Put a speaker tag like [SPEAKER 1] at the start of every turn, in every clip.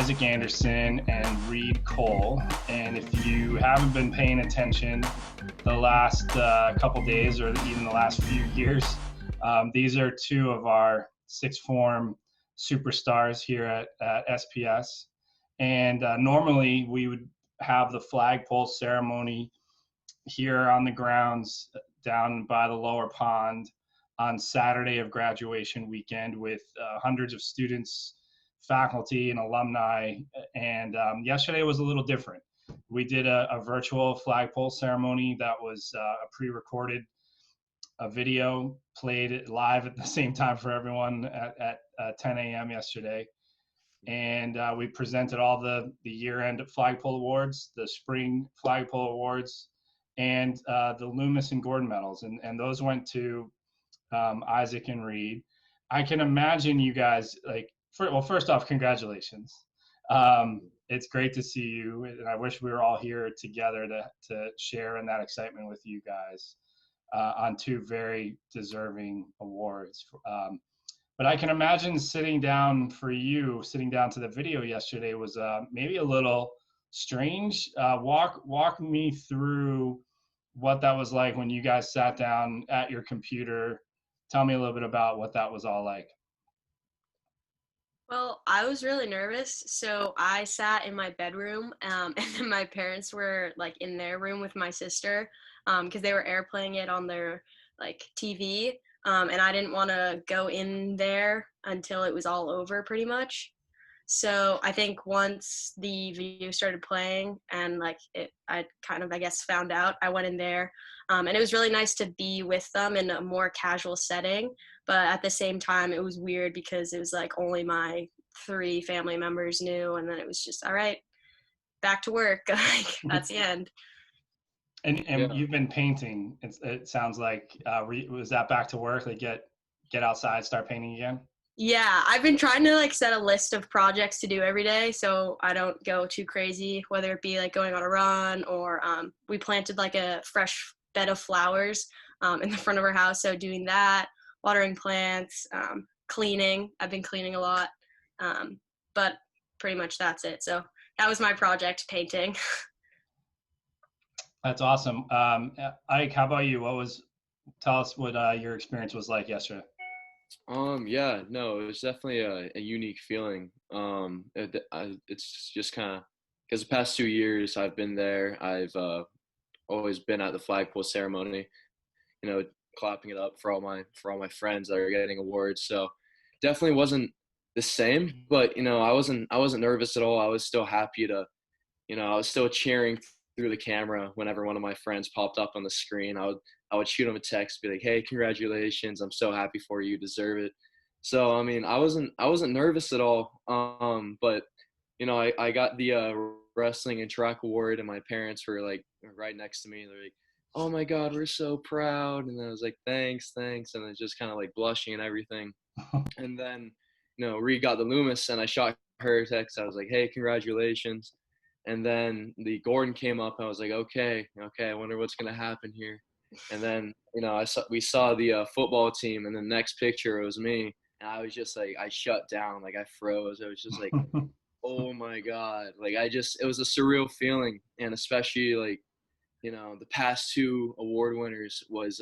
[SPEAKER 1] Isaac Anderson and Reed Cole. And if you haven't been paying attention the last couple days or even the last few years, these are two of our sixth form superstars here at SPS. And normally we would have the flagpole ceremony here on the grounds down by the lower pond on Saturday of graduation weekend with hundreds of students, faculty, and alumni. And yesterday was a little different. We did a virtual flagpole ceremony that was a pre-recorded video played live at the same time for everyone at 10 a.m. yesterday. And we presented all the year-end flagpole awards, the spring flagpole awards, and the Loomis and Gordon medals. And those went to Isaac and Reed. I can imagine you guys, first off, congratulations. It's great to see you, and I wish we were all here together to share in that excitement with you guys on two very deserving awards. But I can imagine sitting down to the video yesterday was maybe a little strange. Walk me through what that was like when you guys sat down at your computer. Tell me a little bit about what that was all like.
[SPEAKER 2] Well, I was really nervous, so I sat in my bedroom, and then my parents were like in their room with my sister, because they were airplaying it on their TV, and I didn't want to go in there until it was all over, pretty much. So I think once the video started playing and I kind of, I guess, found out, I went in there, and it was really nice to be with them in a more casual setting. But at the same time, it was weird because it was like only my 3 family members knew, and then it was just all right, back to work. Like that's the end.
[SPEAKER 1] And
[SPEAKER 3] Yeah.
[SPEAKER 1] you've been painting. It sounds like was that back to work? Like get outside, start painting again?
[SPEAKER 2] Yeah, I've been trying to set a list of projects to do every day so I don't go too crazy, whether it be going on a run or we planted a fresh bed of flowers in the front of our house. So doing that, watering plants, cleaning. I've been cleaning a lot, but pretty much that's it. So that was my project, painting.
[SPEAKER 1] That's awesome. Ike, how about you? Tell us what your experience was like yesterday.
[SPEAKER 3] Yeah, no, it was definitely a unique feeling. It's just kind of because the past 2 years I've been there. I've always been at the flagpole ceremony, clapping it up for all my friends that are getting awards. So definitely wasn't the same, but I wasn't nervous at all. I was still happy to, I was still cheering through the camera whenever one of my friends popped up on the screen. I would shoot him a text, be like, "Hey, congratulations! I'm so happy for you. You deserve it." So I mean, I wasn't nervous at all. But I got the wrestling and track award, and my parents were right next to me. They're like, "Oh my God, we're so proud!" And I was like, "Thanks, thanks," and I was just kind of blushing and everything. And then Reed got the Loomis, and I shot her a text. I was like, "Hey, congratulations!" And then the Gordon came up. I was like, "Okay, I wonder what's gonna happen here." And then we saw the football team, and the next picture it was me, and I was just I shut down, I froze. I was just like, oh my God, it was a surreal feeling. And especially the past 2 award winners was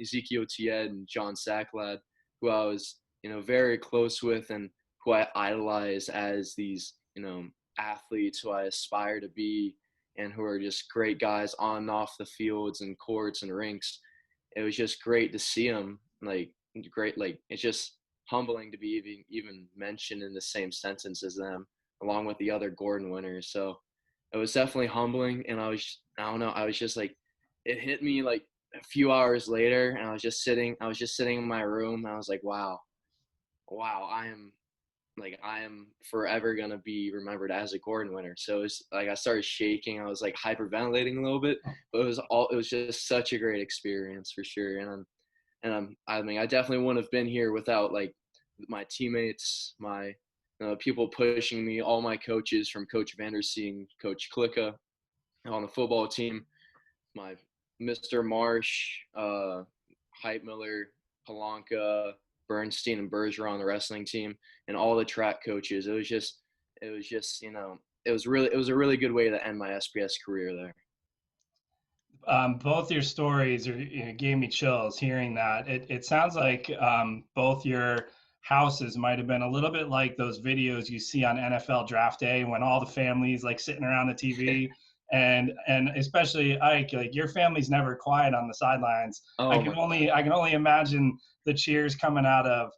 [SPEAKER 3] Ezekiel Tied and John Sacklad, who I was very close with and who I idolize as these athletes who I aspire to be and who are just great guys on and off the fields and courts and rinks. It was just great to see them. Great, it's just humbling to be even mentioned in the same sentence as them, along with the other Gordon winners. So it was definitely humbling, and I don't know, I was just it hit me a few hours later, and I was just sitting in my room, and I was like, wow, I am forever gonna be remembered as a Gordon winner. So it's I started shaking. I was hyperventilating a little bit, but it was just such a great experience for sure. I mean, I definitely wouldn't have been here without my teammates, my people pushing me, all my coaches from Coach Vanderseen, Coach Klicka on the football team, my Mr. Marsh, Hype Miller, Palanca, Bernstein, and Bergeron on the wrestling team, and all the track coaches. it was just, it was a really good way to end my SPS career there.
[SPEAKER 1] Both your stories gave me chills hearing that. It sounds like both your houses might have been a little bit like those videos you see on NFL draft day when all the families like sitting around the TV, and especially Ike, like your family's never quiet on the sidelines.
[SPEAKER 3] Oh my,
[SPEAKER 1] I can only imagine the cheers coming out of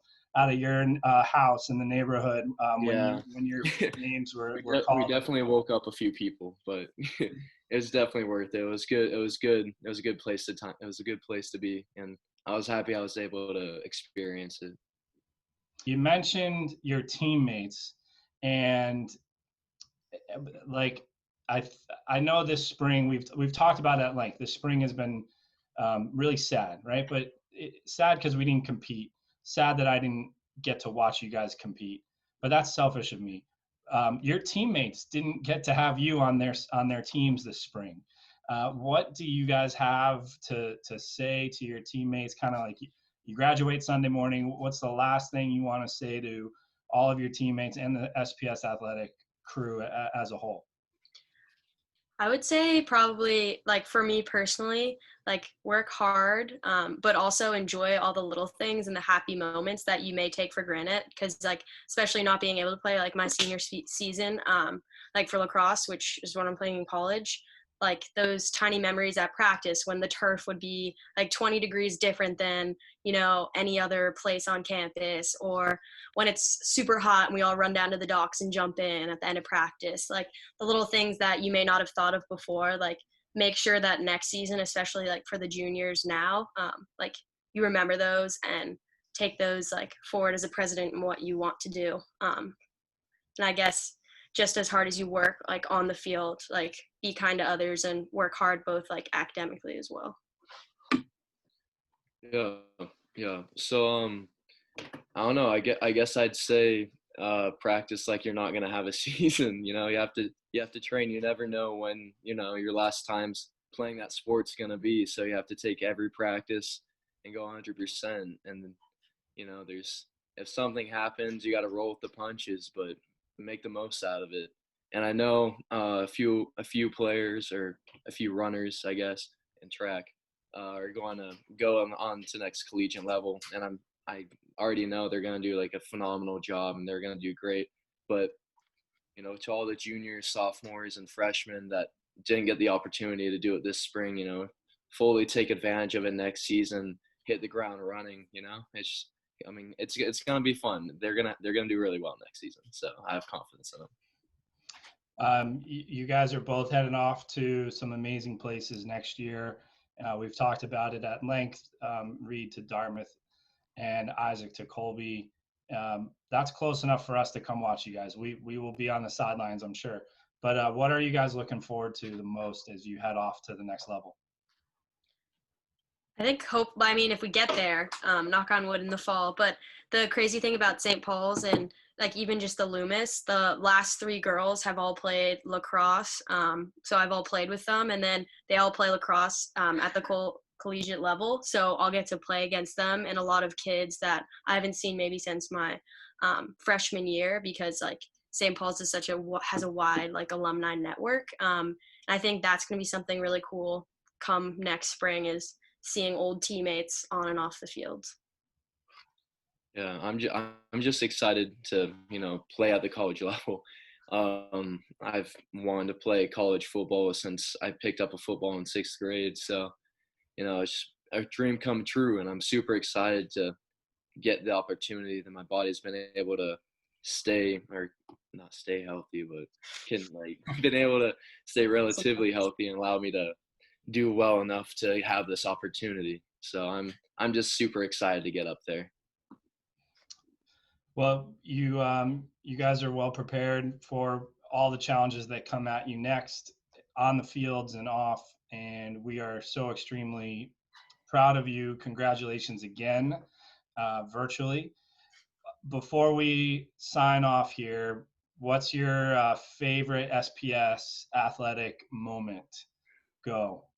[SPEAKER 1] your house in the neighborhood
[SPEAKER 3] yeah.
[SPEAKER 1] when your names were
[SPEAKER 3] We
[SPEAKER 1] called.
[SPEAKER 3] definitely woke up a few people, but it was definitely worth it. It was good. It was good. It was a good place to time. It was a good place to be, and I was happy I was able to experience it.
[SPEAKER 1] You mentioned your teammates, and like I I know this spring we've talked about it like this spring has been really sad, right? But sad because we didn't compete. Sad that I didn't get to watch you guys compete. But that's selfish of me. Your teammates didn't get to have you on their teams this spring. What do you guys have to say to your teammates? Kind of like you graduate Sunday morning. What's the last thing you want to say to all of your teammates and the SPS Athletic crew as a whole?
[SPEAKER 2] I would say probably like for me personally, like work hard, but also enjoy all the little things and the happy moments that you may take for granted. Because like especially not being able to play like my senior season, like for lacrosse, which is what I'm playing in college. Like those tiny memories at practice when the turf would be like 20 degrees different than any other place on campus, or when it's super hot and we all run down to the docks and jump in at the end of practice. Like the little things that you may not have thought of before, like make sure that next season, especially like for the juniors now, like you remember those and take those like forward as a president and what you want to do. And I guess just as hard as you work like on the field, like be kind to others and work hard both like academically as well.
[SPEAKER 3] Yeah, yeah. So I don't know. I guess I'd say practice like you're not gonna have a season. You have to train. You never know when your last time's playing that sport's gonna be. So you have to take every practice and go 100%. And there's if something happens, you got to roll with the punches, but make the most out of it. And I know a few players or a few runners, I guess, in track are going to go on to next collegiate level, and I already know they're going to do like a phenomenal job, and they're going to do great. But to all the juniors, sophomores, and freshmen that didn't get the opportunity to do it this spring, fully take advantage of it next season, hit the ground running. It's gonna be fun. They're gonna do really well next season. So I have confidence in them.
[SPEAKER 1] You guys are both heading off to some amazing places next year. We've talked about it at length. Reed to Dartmouth and Isaac to Colby. That's close enough for us to come watch you guys. We will be on the sidelines, I'm sure. But what are you guys looking forward to the most as you head off to the next level?
[SPEAKER 2] I think I mean, if we get there, knock on wood in the fall. But the crazy thing about St. Paul's and like even just the Loomis, the last three girls have all played lacrosse. So I've all played with them, and then they all play lacrosse at the collegiate level. So I'll get to play against them and a lot of kids that I haven't seen maybe since my freshman year, because like St. Paul's is has a wide like alumni network. And I think that's going to be something really cool come next spring, is seeing old teammates on and off the field.
[SPEAKER 3] Yeah, I'm just excited to play at the college level. I've wanted to play college football since I picked up a football in 6th grade. So it's a dream come true, and I'm super excited to get the opportunity that my body's been able to stay, or not stay healthy, but can like been able to stay relatively healthy and allow me to do well enough to have this opportunity. So I'm just super excited to get up there.
[SPEAKER 1] Well, you guys are well prepared for all the challenges that come at you next on the fields and off, and we are so extremely proud of you. Congratulations again, virtually. Before we sign off here, what's your favorite SPS athletic moment? Go.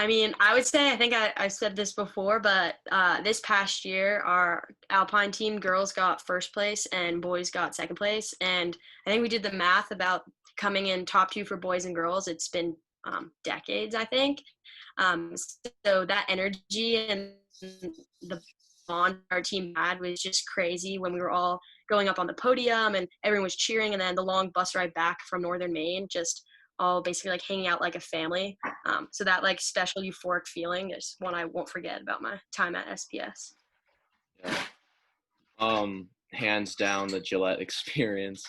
[SPEAKER 2] I mean, I would say, I think I said this before, but this past year, our Alpine team girls got first place and boys got second place. And I think we did the math about coming in top two for boys and girls. It's been decades, I think. Um, so that energy and the bond our team had was just crazy when we were all going up on the podium and everyone was cheering. And then the long bus ride back from Northern Maine, just all basically like hanging out like a family. So that like special euphoric feeling is one I won't forget about my time at SPS.
[SPEAKER 3] Yeah. Hands down the Gillette experience.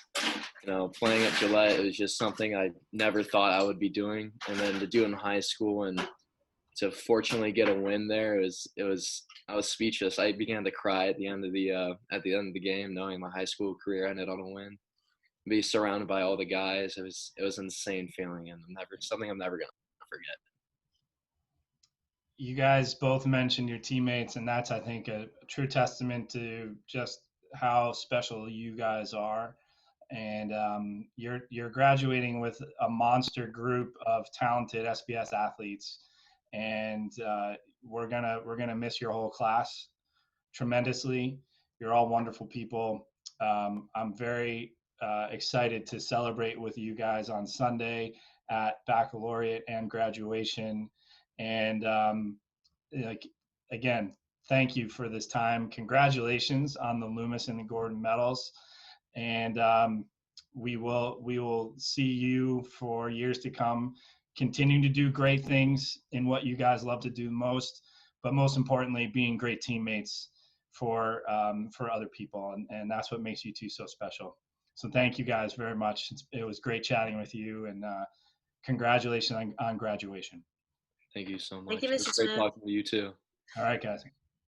[SPEAKER 3] Playing at Gillette, it was just something I never thought I would be doing, and then to do it in high school and to fortunately get a win there, I was speechless. I began to cry at the end of the game, knowing my high school career ended on a win. Be surrounded by all the guys, it was an insane feeling, and something I'm never gonna forget.
[SPEAKER 1] You guys both mentioned your teammates, and that's, I think, a true testament to just how special you guys are. And you're graduating with a monster group of talented SPS athletes, and we're gonna miss your whole class tremendously. You're all wonderful people. I'm very excited to celebrate with you guys on Sunday at baccalaureate and graduation. And like again, thank you for this time. Congratulations on the Loomis and the Gordon medals. And we will see you for years to come, continuing to do great things in what you guys love to do most, but most importantly, being great teammates for other people, and that's what makes you two so special. So thank you guys very much. It was great chatting with you, and congratulations on graduation.
[SPEAKER 3] Thank you so
[SPEAKER 2] Thank you,
[SPEAKER 3] much. It was
[SPEAKER 2] Mr.
[SPEAKER 3] great
[SPEAKER 2] Smith.
[SPEAKER 3] talking to you too.
[SPEAKER 1] All right, guys.